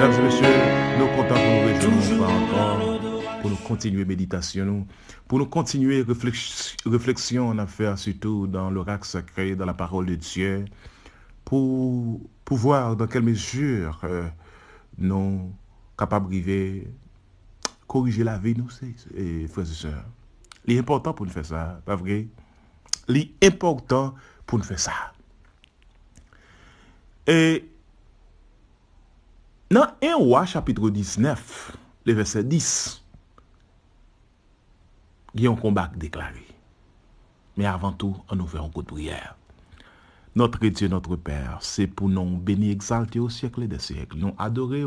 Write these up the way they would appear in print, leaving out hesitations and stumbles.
Mesdames et messieurs, nous comptons pour nous réjouir encore, pour nous continuer méditation, pour nous continuer réflexion en affaires, surtout dans l'oracle sacré, dans la parole de Dieu, pour voir dans quelle mesure nous capables de corriger la vie, nous, frères et sœurs. L'important pour nous faire ça, pas vrai? L'important pour nous faire ça. Et dans 1 Roi, chapitre 19, le verset 10, il y a un combat déclaré. Mais avant tout, on nous fait un coup de prière. Notre Dieu, notre Père, c'est pour nous bénir, exalter au siècle des siècles. Nous adorer,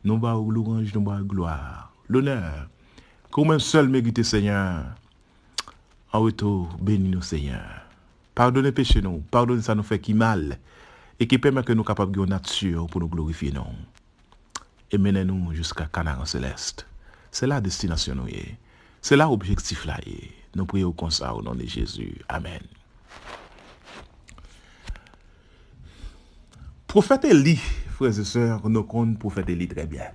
nous bas louange, nous bas gloire, l'honneur. Comme un seul mérite, Seigneur. En retour, bénis-nous, Seigneur. Pardonnez péché nous, pardonnez ça nous fait qui mal, et qui permet que nous capables de nature pour nous glorifier nous. Et menez-nous jusqu'à Canaan céleste. C'est la destination nous est. C'est là l'objectif là est. Nous prions comme ça au nom de Jésus. Amen. Prophète Élie, frères et sœurs, nous connaissons prophète Élie très bien.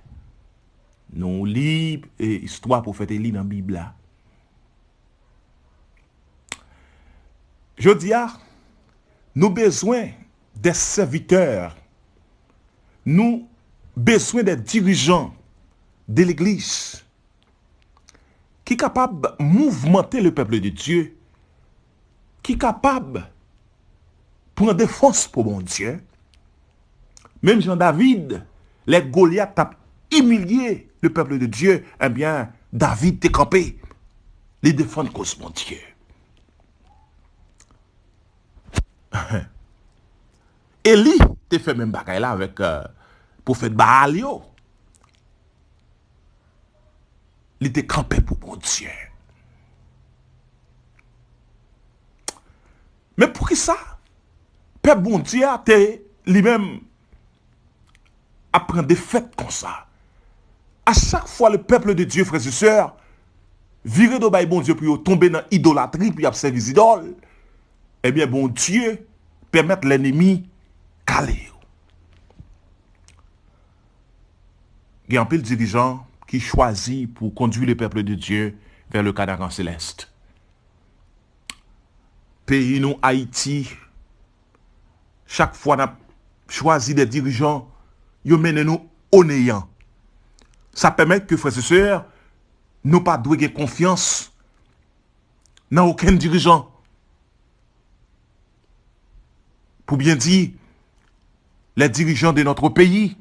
Nous lisons l'histoire prophète Élie dans la Bible là. Je dis, nous avons besoin des serviteurs. Nous besoin des dirigeants de l'Église qui sont capables de mouvementer le peuple de Dieu, qui sont capables de prendre défense pour mon Dieu. Même Jean-David, les Goliath ont humilié le peuple de Dieu. Eh bien, David t'est campé. Les défendre cause mon Dieu. Élie te fait même bagaille là avec prophète Baal yo. Il était campé pour mon Dieu. Mais pour qui ça? Peuple bon Dieu te lui-même apprend des fêtes comme ça. À chaque fois le peuple de Dieu, frères et sœurs, viré de bail bon Dieu pour tomber dans l'idolâtrie, puis observer les idoles, eh bien bon Dieu permet l'ennemi caler. Il y a un peu de dirigeants qui choisit pour conduire le peuple de Dieu vers le Canaan céleste. Pays nous, Haïti, chaque fois on a choisi des dirigeants, ils mènent nous au néant. Ça permet que, frères et sœurs, nous pas douer confiance dans aucun dirigeant. Pour bien dire, les dirigeants de notre pays,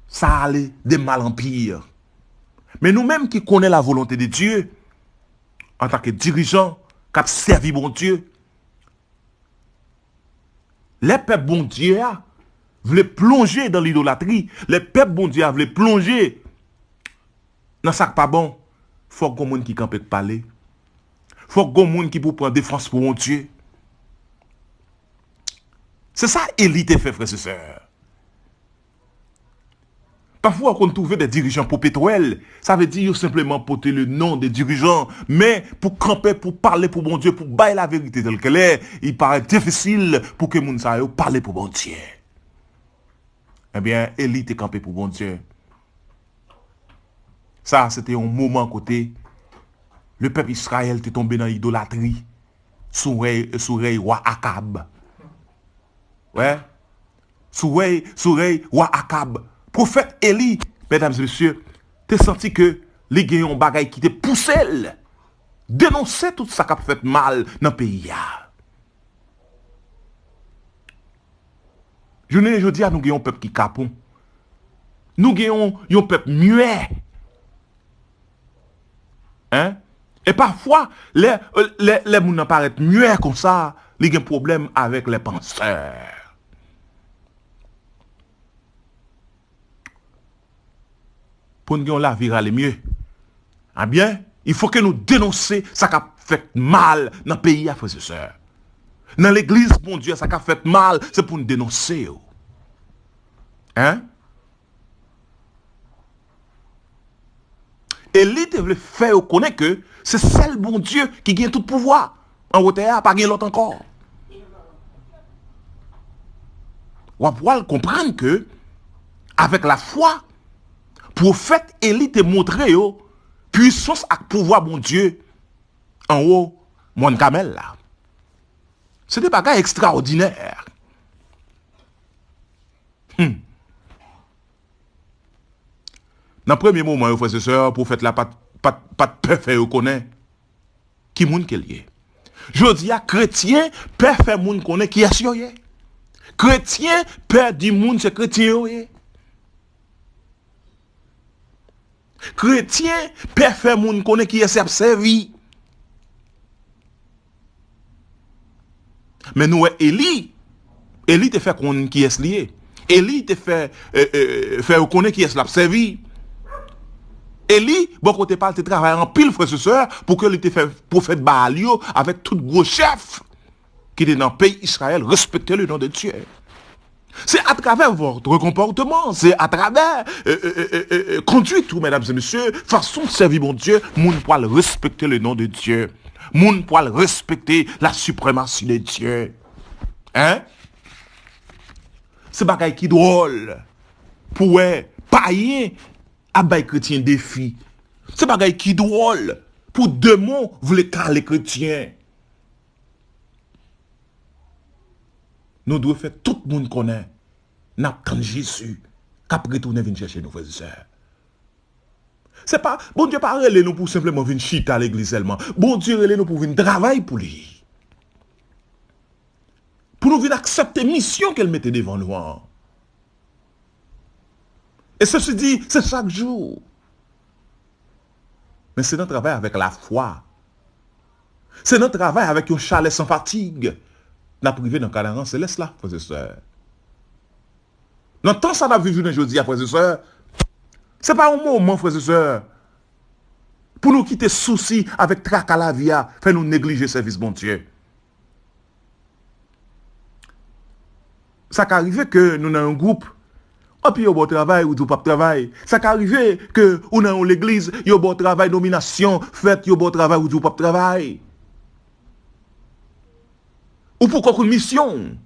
ça allait de mal en pire. Mais nous-mêmes qui connaissons la volonté de Dieu, en tant que dirigeants, qui ont servi bon Dieu, les peuples bon Dieu voulaient plonger dans l'idolâtrie. Les peuples bon Dieu voulaient plonger dans ça pas bon. Il faut que les gens qui campent parler. Il faut que les gens qui pour prendre défense pour mon Dieu. C'est ça Élie te fait, frères et sœurs. Parfois, quand on trouve des dirigeants pour pétrole, ça veut dire simplement porter le nom des dirigeants, mais pour camper, pour parler pour bon Dieu, pour bailler la vérité telle qu'elle est, il paraît difficile pour que les gens parlent pour bon Dieu. Eh bien, Élie te campé pour bon Dieu. Ça, c'était un moment côté, le peuple Israël était tombé dans l'idolâtrie sous roi Akab. Ouais. Sous roi Akab. Prophète Élie, mesdames et messieurs, t'es senti que les gagnants bagaille qui te poussé, dénoncer tout ça qui a fait mal dans le pays. Je ne dis à nous gagnons un peuple qui capon. Nous gagnons un peuple muet. Hein? Et parfois, les gens paraissent muets comme ça, ils ont un problème avec les penseurs. Pour nous la vie aller mieux. Ah bien, il faut que nous dénoncions ça qui a fait mal dans le pays, frères et sœurs. Dans l'église, bon Dieu, ça qui a fait mal, c'est pour nous dénoncer. Hein? Élie te veut faire connaître que c'est seul bon Dieu qui gagne tout pouvoir. En hauteur, pas gagne l'autre encore. On va pouvoir comprendre que, avec la foi, Prophète Élie te montré yo puissance et pouvoir bon Dieu en haut mon camel là. C'est des bagages extraordinaires. Dans le premier moment, frères et sœurs, prophète là pas de peur fait reconnaître qui moun qu'elle est. Je dis à chrétien, peur fait moun connaît qui est sûr. Chrétien, peur du monde c'est chrétien. Chrétien, peur fait moun connaît qui est servi. Mais nous, Élie te fait qu'on qui est lié. Élie te fait reconnaître qui est la servi. Élie, bon côté parle, te travaille en pile, frère et sœur, pour que il te fait prophète Baalio avec tout gros chef qui est dans le pays Israël, respecter le nom de Dieu. C'est à travers votre comportement, c'est à travers conduite, tout, mesdames et messieurs, façon de servir mon Dieu, moun pour respecter le nom de Dieu. Moun pour respecter la suprématie de Dieu. Hein? C'est bagaille qui drôle. Pour païen à bay chrétien défi. C'est bagaille qui drôle. Pour deux mots, vous les caler chrétiens. Nous devons faire tout le monde connaît. N'attend Jésus. Qu'après tout, nous venons chercher nos frères et sœurs. C'est pas, bon Dieu pas relé nous pour simplement venir chiter à l'église seulement. Bon Dieu relé nous pour venir travailler pour lui. Pour nous venir accepter la mission qu'elle mettait devant nous. Et ceci dit, c'est chaque jour. Mais c'est notre travail avec la foi. C'est notre travail avec un chalet sans fatigue. N'a privé dans le cadran, c'est laisse là, frères et sœurs. Dans le temps, ça n'a vu aujourd'hui, frères et sœurs. Ce n'est pas un moment, frères et sœurs, pour nous quitter souci avec tracas la vie, faire nous négliger le service bon Dieu. Ça peut arriver que nous avons un groupe, et puis il y a un bon travail ou pas de travail. Ça peut arriver que nous avons l'église, il y a un bon travail, nomination, fête, il y a un bon travail ou pas de travail. Ou pour une mission.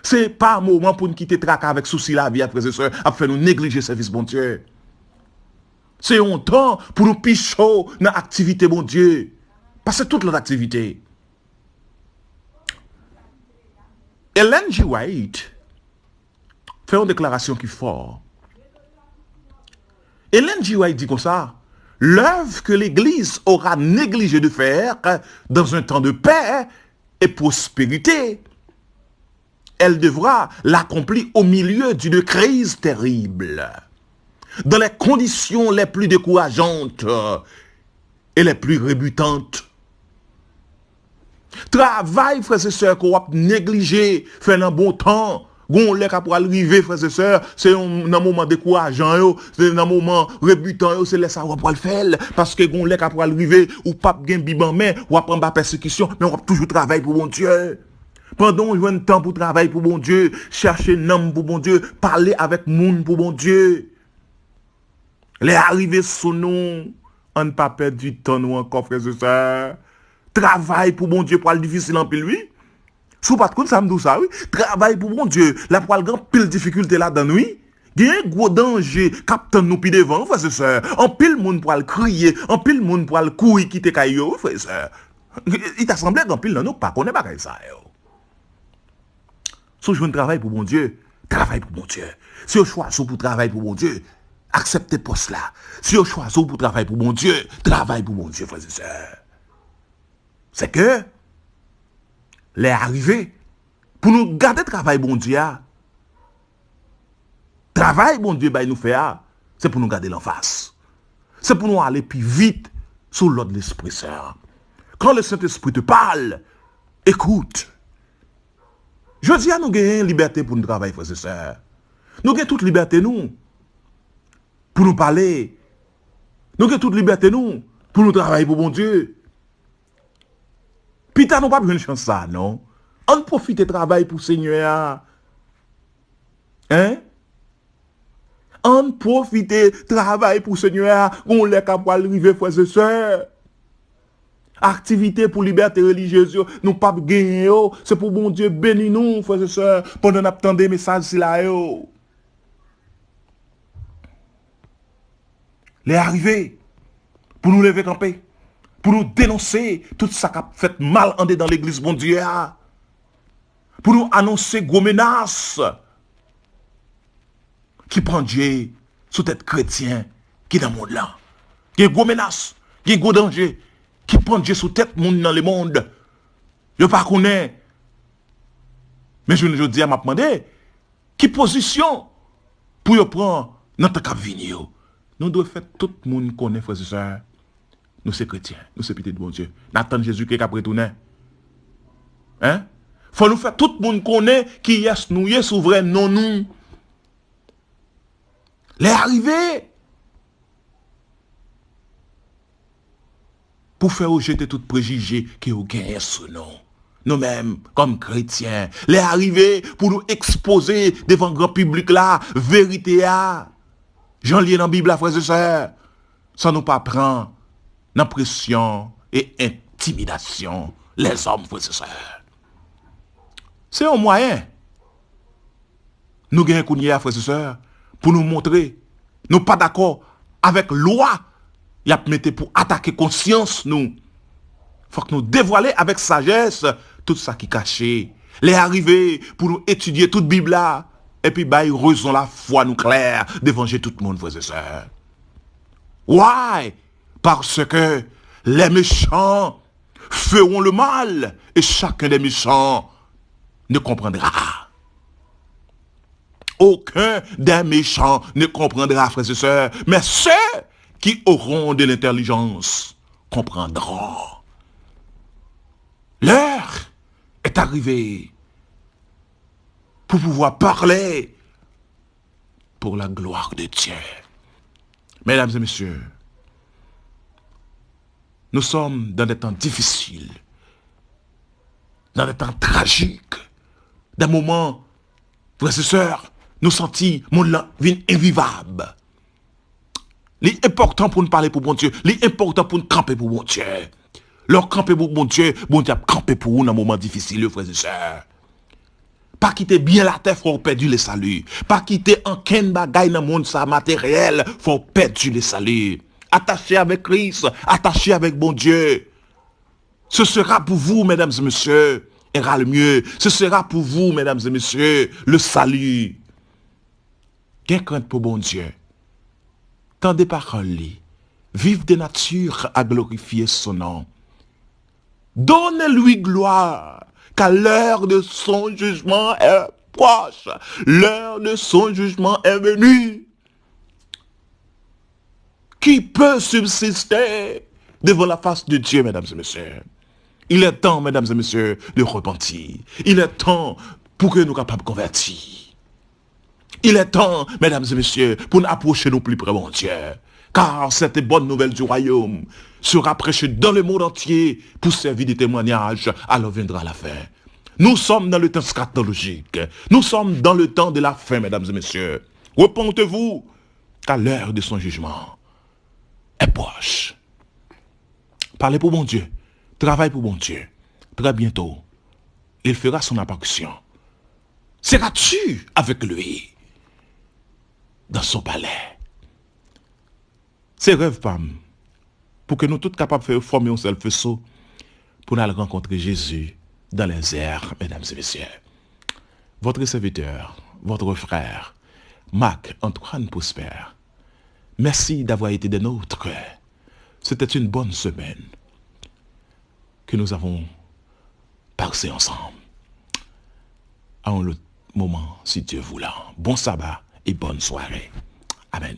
Ce n'est pas un moment pour nous quitter tracas avec souci la vie, frères et sœurs, à faire nous négliger le service bon Dieu. C'est un temps pour nous picher dans l'activité bon Dieu. Parce que toute notre activité. Ellen G. White fait une déclaration qui est forte. Ellen G. White dit comme ça, l'œuvre que l'Église aura négligé de faire dans un temps de paix et prospérité, elle devra l'accomplir au milieu d'une crise terrible, dans les conditions les plus décourageantes et les plus rebutantes. Travail, frères et sœurs, qu'on va négliger, faire un bon temps, gon lè ka pour arriver, frères et sœurs, c'est un moment décourageant, c'est un moment rebutant, c'est là ça on va le faire, parce que gon lè ka pour arriver, ou pas gen biban mais, ou prendre la persécution, mais on va toujours travailler pour bon Dieu. Pendant un temps pour travailler pour bon Dieu, chercher un homme pour bon Dieu, parler avec moun pour bon Dieu. Les arriver sous nous, on ne pas perdre du temps nous encore, frères et sœurs. Travail pour bon Dieu pour aller difficile en pile, oui. Sous pas de compte, ça me dit ça, oui. Travail pour bon Dieu, la pour aller grand pile difficulté là-dedans, oui. Il y a un gros danger, captain nous pi devant, frères et sœurs. En pile monde pour aller crier, en pile monde pour aller courir, quitter caillou, frères et sœurs. Il t'a semblé qu'en pile, non, pas qu'on est pas comme ça, yo. Si je veux travail pour mon Dieu, travail pour mon Dieu. Si je choisis pour travailler pour mon Dieu, acceptez poste là. Si je choisis pour travailler pour mon Dieu, travail pour mon Dieu, frères et sœurs. C'est que, les arrivés, pour nous garder travail bon Dieu, travail bon Dieu, nous faire, c'est pour nous garder l'en face. C'est pour nous aller plus vite sous l'ordre de l'Esprit Saint. Quand le Saint-Esprit te parle, écoute. Je dis à nous gagner liberté pour nous travailler, frères et sœurs. Nous avons toute liberté, nous, pour nous parler. Nous avons toute liberté, nous, pour nous travailler pour bon Dieu. Puis, nous n'avons pas besoin de chance ça, non? On profite de travail pour le Seigneur. Hein? On profite de travail pour le Seigneur. On est capable d'arriver, frères et sœurs. Activité pour liberté religieuse, nous pas gagner, c'est pour bon Dieu bénir nous, frères et sœurs, pendant qu'on attend des messages là. les arrivés pour nous lever camper, pour nous dénoncer tout ça qui a fait mal en dans l'église bon Dieu, pour nous annoncer gros menaces qui prend Dieu sous tête chrétien qui est dans le monde là. Il y a gros menaces, il y a gros danger qui prend Dieu sous tête monde dans le monde. Je ne pas connais. Mais je dis à m'a demandé qui position pour y prendre notre cap venir. Nous devons faire tout le monde connaît frères et sœurs. Nous sommes chrétiens, nous sommes petits de bon Dieu. N'attendons Jésus qui est retourné. Hein? Faut nous faire tout le monde connaît qui est nous, est souverain, non nous. Les arrivés pour faire rejeter tout préjugé qui est gagné ce nom. Nous-mêmes, comme chrétiens, les arrivés pour nous exposer devant le grand public là, vérité là. J'en lis dans la Bible, frères et sœurs, sans nous pas prendre dans pression et intimidation les hommes, frères et sœurs. C'est un moyen. Nous gagnons un frères et sœurs, pour nous montrer, nous pas d'accord avec loi, il y a mis pour attaquer conscience nous. Faut que nous dévoiler avec sagesse tout ça qui est caché. Les arriver pour nous étudier toute Bible là. Et puis, raison la foi nous claire d'évangéliser tout le monde, frères et sœurs. Why? Parce que les méchants feront le mal et chacun des méchants ne comprendra. Aucun des méchants ne comprendra, frères et sœurs, mais ceux qui auront de l'intelligence comprendront. L'heure est arrivée pour pouvoir parler pour la gloire de Dieu. Mesdames et messieurs, nous sommes dans des temps difficiles, dans des temps tragiques, des moments, frères et sœurs, nous sentons mon vie invivable. L'important pour nous parler pour bon Dieu, l'important pour nous camper pour bon Dieu. Leur camper pour bon Dieu a campé pour nous dans un moment difficile, frères et sœurs. Pas quitter bien la terre, faut perdre le salut. Pas quitter en ken bagay dans le monde ça matériel, faut perdre le salut. Attaché avec Christ, attaché avec bon Dieu. Ce sera pour vous, mesdames et messieurs, ira le mieux. Ce sera pour vous, mesdames et messieurs, le salut. Qu'un crainte pour bon Dieu. Tant des paroles, vive de nature à glorifier son nom. Donnez-lui gloire, car l'heure de son jugement est proche. L'heure de son jugement est venue. Qui peut subsister devant la face de Dieu, mesdames et messieurs? Il est temps, mesdames et messieurs, de repentir. Il est temps pour que nous soyons capables de convertir. Il est temps, mesdames et messieurs, pour nous approcher nous plus près de Dieu. Car cette bonne nouvelle du royaume sera prêchée dans le monde entier pour servir de témoignage, alors viendra la fin. Nous sommes dans le temps scatologique. Nous sommes dans le temps de la fin, mesdames et messieurs. Repentez-vous, car l'heure de son jugement est proche. Parlez pour bon Dieu. Travaille pour bon Dieu. Très bientôt, il fera son apparition. Seras-tu avec lui dans son palais? C'est rêve, Pam, pour que nous tous capables de faire former un seul faisceau pour aller rencontrer Jésus dans les airs, mesdames et messieurs. Votre serviteur, votre frère, Marc-Antoine Prosper, merci d'avoir été des nôtres. C'était une bonne semaine que nous avons passé ensemble. À un autre moment, si Dieu voulait. Bon sabbat et bonne soirée. Amen.